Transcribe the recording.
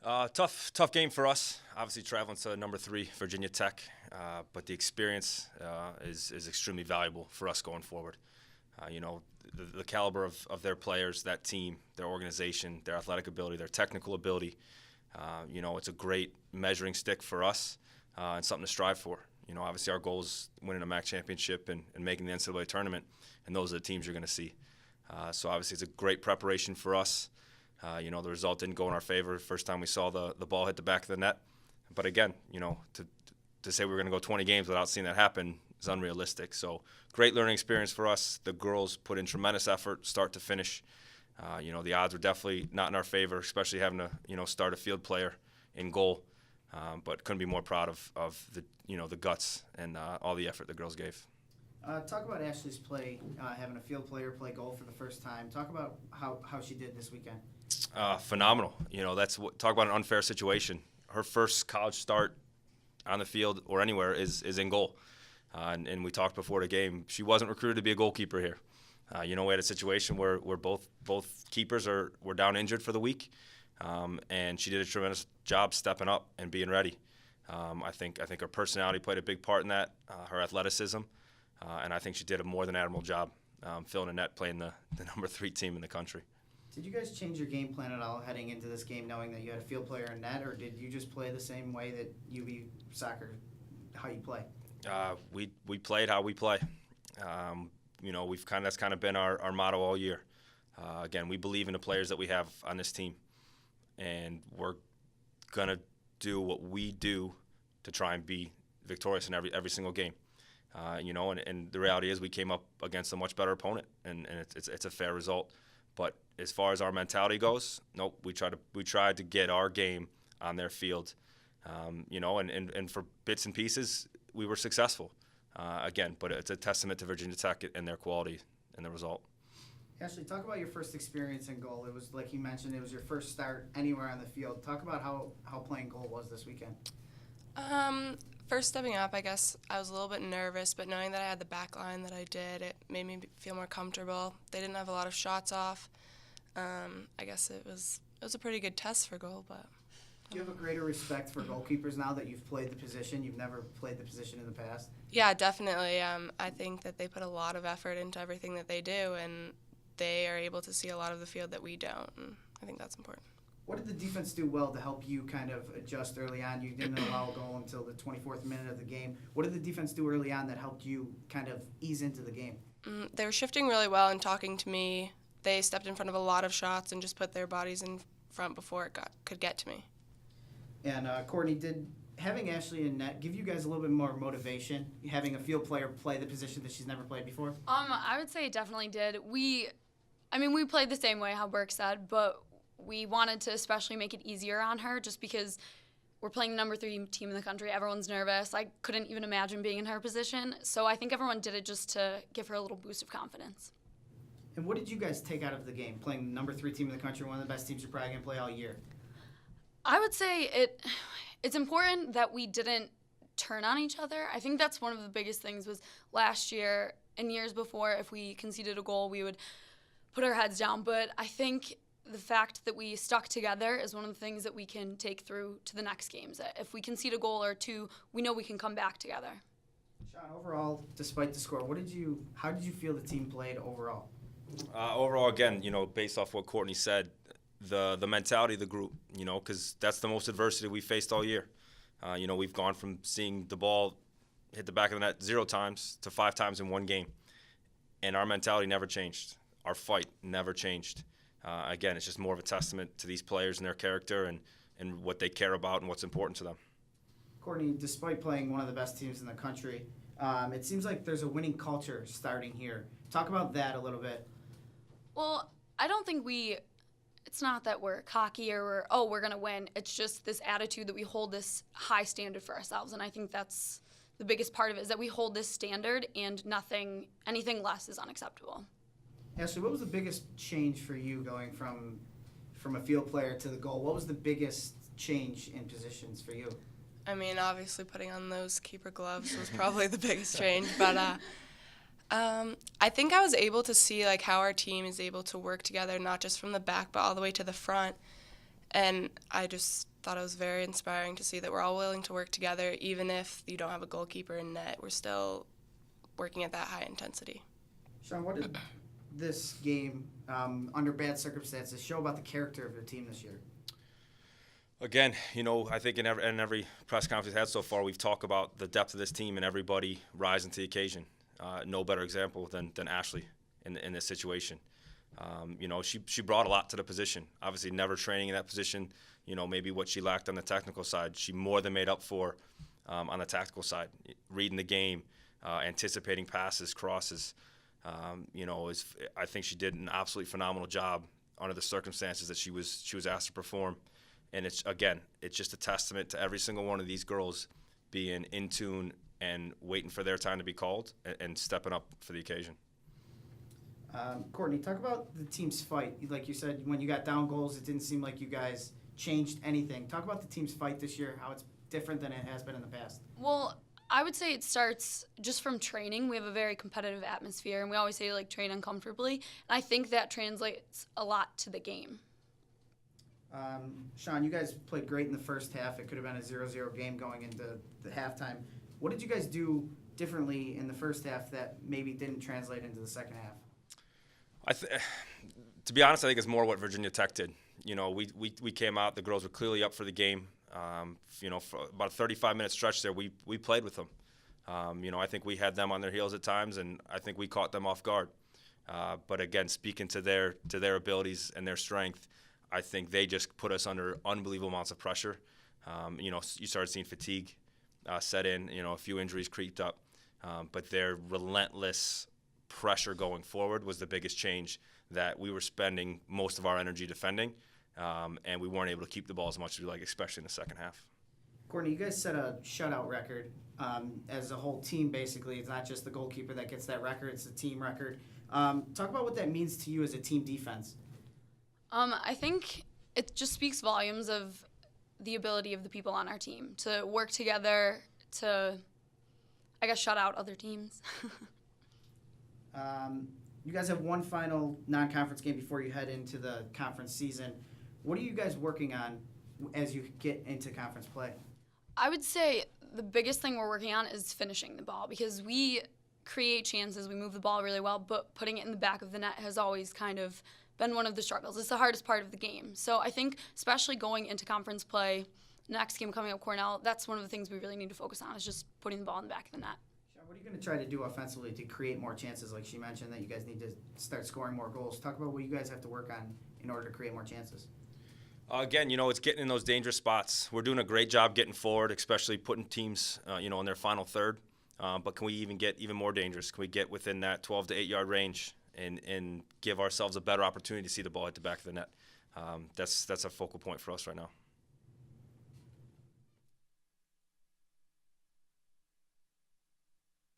Tough game for us. Obviously, traveling to number 3 Virginia Tech, but the experience is extremely valuable for us going forward. The caliber of their players, that team, their organization, their athletic ability, their technical ability. It's a great measuring stick for us and something to strive for. Obviously, our goal is winning a MAC championship and making the NCAA tournament, and those are the teams you're going to see. So obviously, it's a great preparation for us. The result didn't go in our favor first time we saw the ball hit the back of the net. But again, to say we're going to go 20 games without seeing that happen is unrealistic. So great learning experience for us. The girls put in tremendous effort, start to finish. The odds were definitely not in our favor, especially having to start a field player in goal. But couldn't be more proud of the guts and all the effort the girls gave. Talk about Ashley's play, having a field player play goal for the first time. Talk about how she did this weekend. Phenomenal. Talk about an unfair situation. Her first college start on the field or anywhere is in goal. And we talked before the game. She wasn't recruited to be a goalkeeper here. We had a situation where both keepers were down injured for the week, and she did a tremendous job stepping up and being ready. I think her personality played a big part in that, her athleticism, and I think she did a more than admirable job filling a net, playing the number 3 team in the country. Did you guys change your game plan at all heading into this game, knowing that you had a field player in net, or did you just play the same way that UV soccer, how you play? We played how we play. That's kind of been our motto all year. Again, we believe in the players that we have on this team, and we're gonna do what we do to try and be victorious in every single game. And the reality is we came up against a much better opponent, and it's a fair result. But as far as our mentality goes, nope. We tried to get our game on their field, and for bits and pieces, we were successful. Again, but it's a testament to Virginia Tech and their quality and the result. Ashley, talk about your first experience in goal. It was, like you mentioned, it was your first start anywhere on the field. Talk about how playing goal was this weekend. First stepping up, I guess I was a little bit nervous, but knowing that I had the back line that I did, it made me feel more comfortable. They didn't have a lot of shots off. I guess it was a pretty good test for goal, but. Do you have a greater respect for goalkeepers now that you've played the position? You've never played the position in the past? Yeah, definitely. I think that they put a lot of effort into everything that they do, and they are able to see a lot of the field that we don't, and I think that's important. What did the defense do well to help you kind of adjust early on? You didn't allow a goal until the 24th minute of the game. What did the defense do early on that helped you kind of ease into the game? They were shifting really well and talking to me. They stepped in front of a lot of shots and just put their bodies in front before it could get to me. And Courtney, did having Ashley in net give you guys a little bit more motivation, having a field player play the position that she's never played before? I would say it definitely did. We played the same way, how Burke said, but we wanted to especially make it easier on her just because we're playing the number 3 team in the country. Everyone's nervous. I couldn't even imagine being in her position. So I think everyone did it just to give her a little boost of confidence. And what did you guys take out of the game, playing the number 3 team in the country, one of the best teams you're probably going to play all year? I would say it's important that we didn't turn on each other. I think that's one of the biggest things was last year and years before, if we conceded a goal, we would put our heads down. But I think the fact that we stuck together is one of the things that we can take through to the next games. If we concede a goal or two, we know we can come back together. Sean, overall, despite the score, how did you feel the team played overall? Overall, again, based off what Courtney said, the mentality of the group, because that's the most adversity we faced all year. We've gone from seeing the ball hit the back of the net 0 times to 5 times in one game, and our mentality never changed. Our fight never changed. Again, it's just more of a testament to these players and their character and what they care about and what's important to them. Courtney, despite playing one of the best teams in the country, it seems like there's a winning culture starting here. Talk about that a little bit. Well, I don't think it's not that we're cocky or we're going to win. It's just this attitude that we hold this high standard for ourselves. And I think that's the biggest part of it, is that we hold this standard and anything less is unacceptable. Ashley, what was the biggest change for you going from a field player to the goal? What was the biggest change in positions for you? Obviously putting on those keeper gloves was probably the biggest change, but I think I was able to see how our team is able to work together, not just from the back, but all the way to the front. And I just thought it was very inspiring to see that we're all willing to work together, even if you don't have a goalkeeper in net. We're still working at that high intensity. Sean, what did this game, under bad circumstances, show about the character of your team this year? Again, I think in every press conference we've had so far, we've talked about the depth of this team and everybody rising to the occasion. No better example than Ashley in this situation. She brought a lot to the position. Obviously, never training in that position. Maybe what she lacked on the technical side, she more than made up for on the tactical side. Reading the game, anticipating passes, crosses. I think she did an absolutely phenomenal job under the circumstances that she was asked to perform. And it's just a testament to every single one of these girls being in tune and waiting for their time to be called and stepping up for the occasion. Courtney, talk about the team's fight. Like you said, when you got down goals, it didn't seem like you guys changed anything. Talk about the team's fight this year, how it's different than it has been in the past. Well, I would say it starts just from training. We have a very competitive atmosphere, and we always say, train uncomfortably. And I think that translates a lot to the game. Sean, you guys played great in the first half. It could have been a 0-0 game going into the halftime. What did you guys do differently in the first half that maybe didn't translate into the second half? To be honest, I think it's more what Virginia Tech did. We came out. The girls were clearly up for the game. For about a 35-minute stretch there, we played with them. I think we had them on their heels at times, and I think we caught them off guard. But again, speaking to their abilities and their strength, I think they just put us under unbelievable amounts of pressure. You started seeing fatigue set in. A few injuries creeped up. But their relentless pressure going forward was the biggest change, that we were spending most of our energy defending, and we weren't able to keep the ball as much as we like, especially in the second half. Courtney, you guys set a shutout record as a whole team, basically. It's not just the goalkeeper that gets that record, it's a team record. Talk about what that means to you as a team defense. I think it just speaks volumes of the ability of the people on our team to work together to, shut out other teams. You guys have one final non-conference game before you head into the conference season. What are you guys working on as you get into conference play? I would say the biggest thing we're working on is finishing the ball, because we create chances, we move the ball really well, but putting it in the back of the net has always kind of been one of the struggles. It's the hardest part of the game. So I think especially going into conference play, next game coming up, Cornell, that's one of the things we really need to focus on, is just putting the ball in the back of the net. What are you going to try to do offensively to create more chances? Like she mentioned that you guys need to start scoring more goals. Talk about what you guys have to work on in order to create more chances. Again, it's getting in those dangerous spots. We're doing a great job getting forward, especially putting teams, in their final third. But can we even get even more dangerous? Can we get within that 12 to 8-yard range and give ourselves a better opportunity to see the ball hit the back of the net? That's a focal point for us right now.